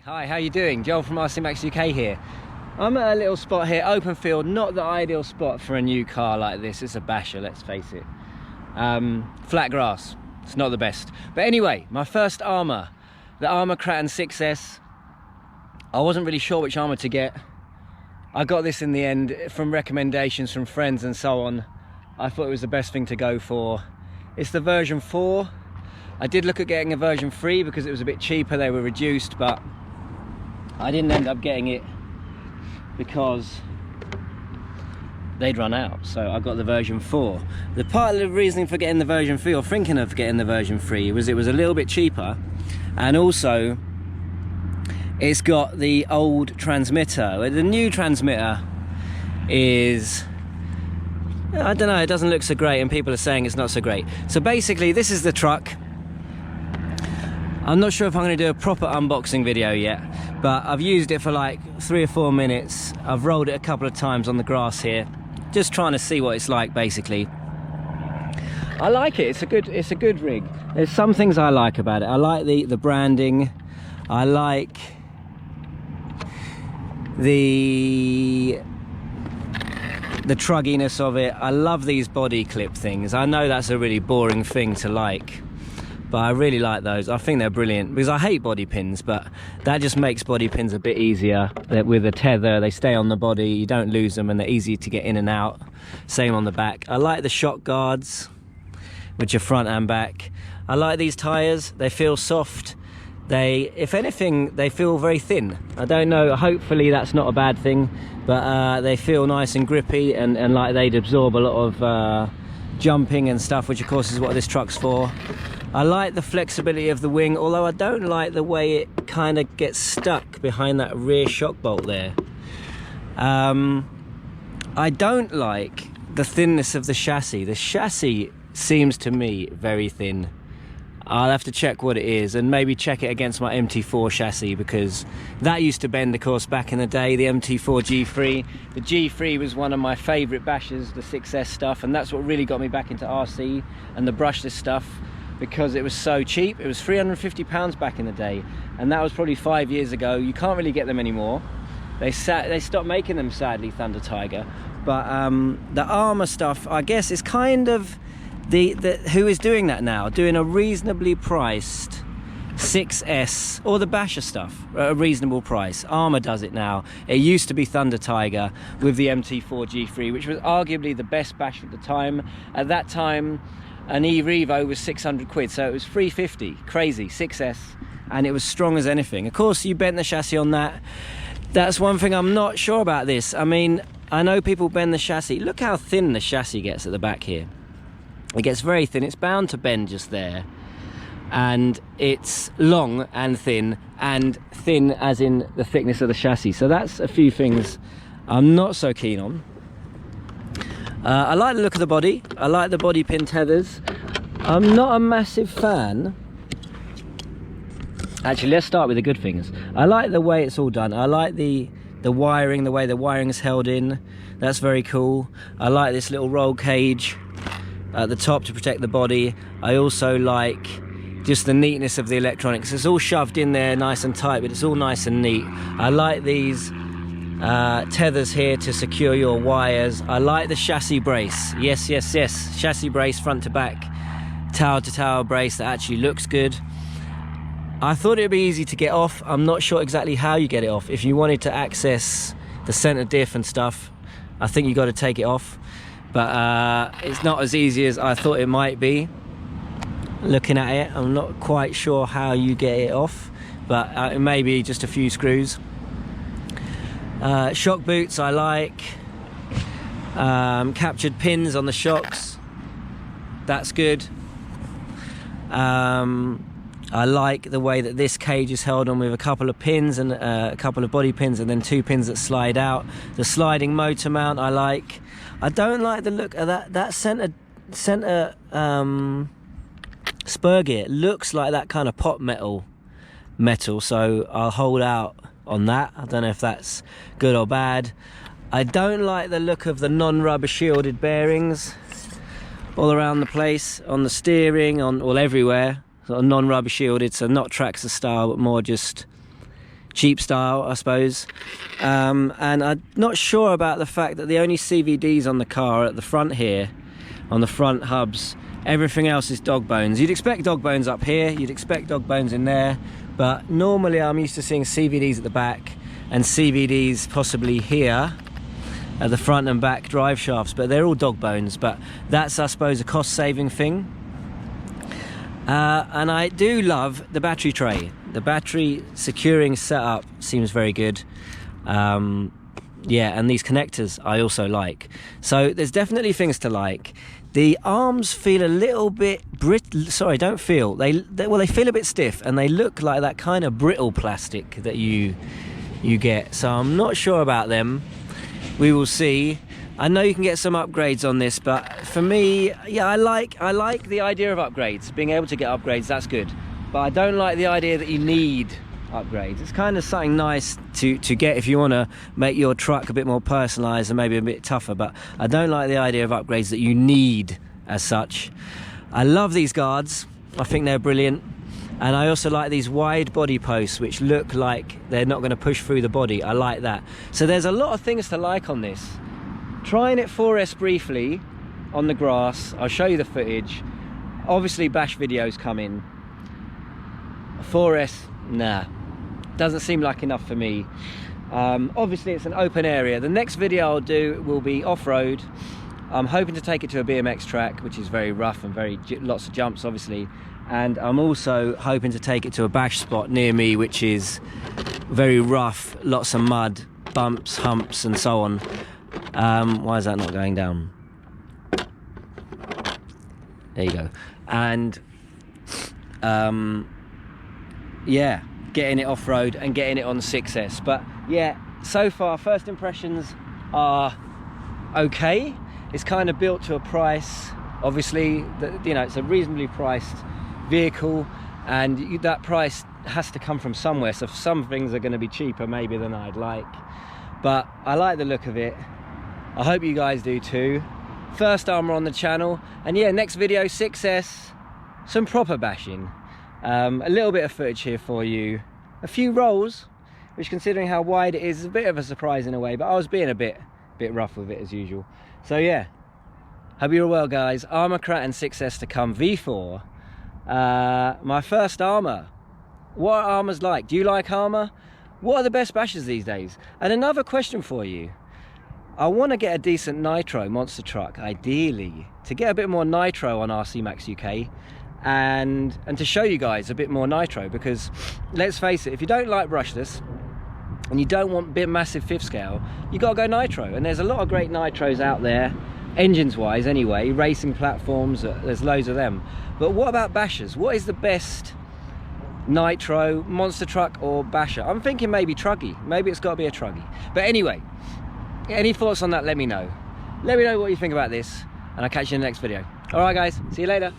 Hi, how you doing? Joel from RC Max UK here. I'm at a little spot here, open field, not the ideal spot for a new car like this. It's a basher, let's face it. Flat grass, it's not the best. But anyway, my first Arrma, the Arrma Kraton 6S. I wasn't really sure which Arrma to get. I got this in the end from recommendations from friends and so on. I thought it was the best thing to go for. It's the version 4. I did look at getting a version 3 because it was a bit cheaper, they were reduced, but I didn't end up getting it because they'd run out, so I got the version 4. The part of the reasoning for getting the version 3, or thinking of getting the version 3, was it was a little bit cheaper, and also it's got the old transmitter. The new transmitter is, I don't know, it doesn't look so great, and people are saying it's not so great. So basically, this is the truck. I'm not sure if I'm going to do a proper unboxing video yet, but I've used it for like 3 or 4 minutes. I've rolled it a couple of times on the grass here, just trying to see what it's like basically. I like it. It's a good rig. There's some things I like about it. I like the branding. I like the trugginess of it. I love these body clip things. I know that's a really boring thing to like, but I really like those. I think they're brilliant because I hate body pins, but that just makes body pins a bit easier. With a tether, they stay on the body, you don't lose them, and they're easy to get in and out. Same on the back. I like the shock guards, which are front and back. I like these tires. They feel soft. If anything, they feel very thin. I don't know, hopefully that's not a bad thing, but they feel nice and grippy, and like they'd absorb a lot of jumping and stuff, which of course is what this truck's for. I like the flexibility of the wing, although I don't like the way it kind of gets stuck behind that rear shock bolt there. I don't like the thinness of the chassis. The chassis seems to me very thin. I'll have to check what it is and maybe check it against my MT4 chassis, because that used to bend, of course, back in the day, the MT4 G3. The G3 was one of my favourite bashers, the 6S stuff, and that's what really got me back into RC and the brushless stuff, because it was so cheap. It was £350 back in the day, and that was probably 5 years ago. You can't really get them anymore. They stopped making them, sadly, Thunder Tiger. But the Arrma stuff, I guess, is kind of who is doing that now, doing a reasonably priced 6S, or the basher stuff at a reasonable price. Arrma does it now. It used to be Thunder Tiger with the MT4 G3, which was arguably the best basher at the time. At that time, an E-Revo was 600 quid, so it was 350, crazy, 6S, and it was strong as anything. Of course, you bent the chassis on that. That's one thing I'm not sure about this. I mean, I know people bend the chassis. Look how thin the chassis gets at the back here. It gets very thin. It's bound to bend just there. And it's long and thin as in the thickness of the chassis. So that's a few things I'm not so keen on. I like the look of the body. I like the body pin tethers. I'm not a massive fan. Actually, let's start with the good things. I like the way it's all done. I like the wiring, the way the wiring is held in. That's very cool. I like this little roll cage at the top to protect the body. I also like just the neatness of the electronics. It's all shoved in there nice and tight, but it's all nice and neat. I like these tethers here to secure your wires. I like the chassis brace. Yes, chassis brace, front to back, tower to tower brace that actually looks good. I thought it'd be easy to get off. I'm not sure exactly how you get it off. If you wanted to access the center diff and stuff, I think you got to take it off, but it's not as easy as I thought it might be. Looking at it, I'm not quite sure how you get it off, but it may be just a few screws. Shock boots I like. Captured pins on the shocks, that's good. I like the way that this cage is held on with a couple of pins and a couple of body pins, and then 2 pins that slide out. The sliding motor mount I like. I don't like the look of that center spur gear. It looks like that kind of pot metal, so I'll hold out on that. I don't know if that's good or bad. I don't like the look of the non-rubber shielded bearings all around the place, on the steering, all everywhere. Sort of non-rubber shielded, so not Traxxas style, but more just cheap style, I suppose. And I'm not sure about the fact that the only CVDs on the car are at the front here, on the front hubs. Everything else is dog bones. You'd expect dog bones up here, you'd expect dog bones in there, but normally I'm used to seeing CVDs at the back and CVDs possibly here at the front and back drive shafts, but they're all dog bones. But that's, I suppose, a cost-saving thing. And I do love the battery tray. The battery securing setup seems very good. Yeah, and these connectors I also like. So there's definitely things to like. The arms feel a little bit brittle. Sorry, don't feel. They feel a bit stiff, and they look like that kind of brittle plastic that you get. So I'm not sure about them. We will see. I know you can get some upgrades on this, but for me, yeah, I like the idea of upgrades. Being able to get upgrades, that's good. But I don't like the idea that you need upgrades. It's kind of something nice to get if you want to make your truck a bit more personalized and maybe a bit tougher, but I don't like the idea of upgrades that you need as such. I love these guards. I think they're brilliant. And I also like these wide body posts, which look like they're not going to push through the body. I like that. So there's a lot of things to like on this. Trying it 4S briefly on the grass. I'll show you the footage. Obviously bash videos come in. 4S, nah, doesn't seem like enough for me. Obviously it's an open area. The next video I'll do will be off-road. I'm hoping to take it to a BMX track, which is very rough and lots of jumps obviously, and I'm also hoping to take it to a bash spot near me, which is very rough, lots of mud, bumps, humps and so on. Why is that not going down? There you go. And yeah, getting it off-road and getting it on 6S. But yeah, so far first impressions are okay. It's kind of built to a price, obviously, that, you know, it's a reasonably priced vehicle, and that price has to come from somewhere. So some things are going to be cheaper maybe than I'd like, but I like the look of it. I hope you guys do too. First Arrma on the channel, and yeah, next video 6S, some proper bashing. A little bit of footage here for you, a few rolls, which considering how wide it is a bit of a surprise in a way, but I was being a bit rough with it as usual. So yeah, hope you're well guys. Arrma Kraton 6S to come, V4. My first Arrma. What are Arrmas like? Do you like Arrma? What are the best bashes these days? And another question for you. I want to get a decent nitro monster truck, ideally, to get a bit more nitro on RC Max UK, and to show you guys a bit more nitro, because let's face it, if you don't like brushless and you don't want big massive fifth scale, you got to go nitro. And there's a lot of great nitros out there, engines wise anyway, racing platforms, there's loads of them. But what about bashers? What is the best nitro, monster truck or basher? I'm thinking maybe truggy. Maybe it's got to be a truggy. But anyway, any thoughts on that, let me know. Let me know what you think about this, and I'll catch you in the next video. All right guys, see you later.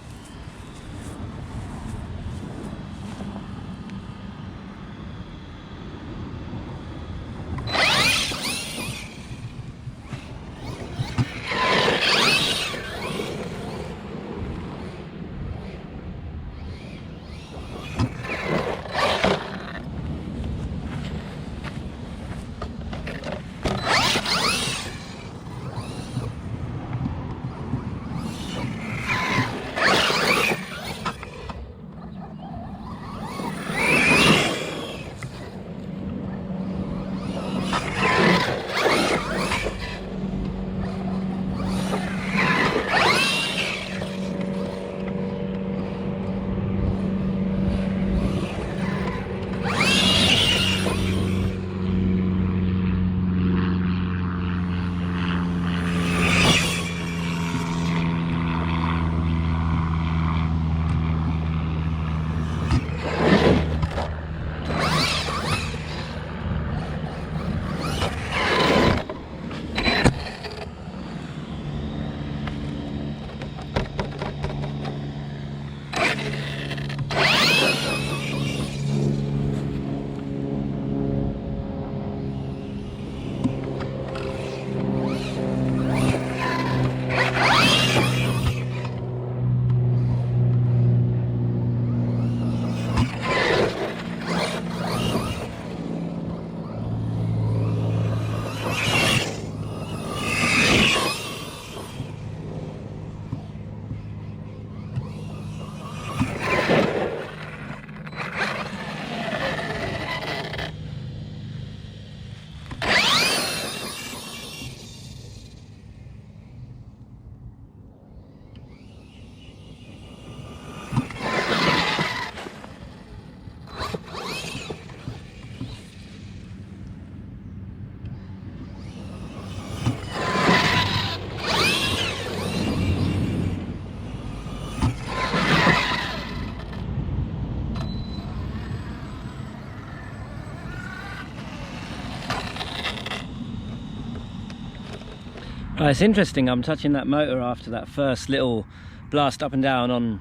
Oh, it's interesting, I'm touching that motor after that first little blast up and down on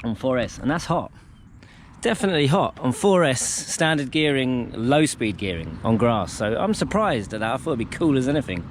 4S, and that's hot. Definitely hot on 4S standard gearing, low speed gearing on grass. So I'm surprised at that. I thought it'd be cool as anything.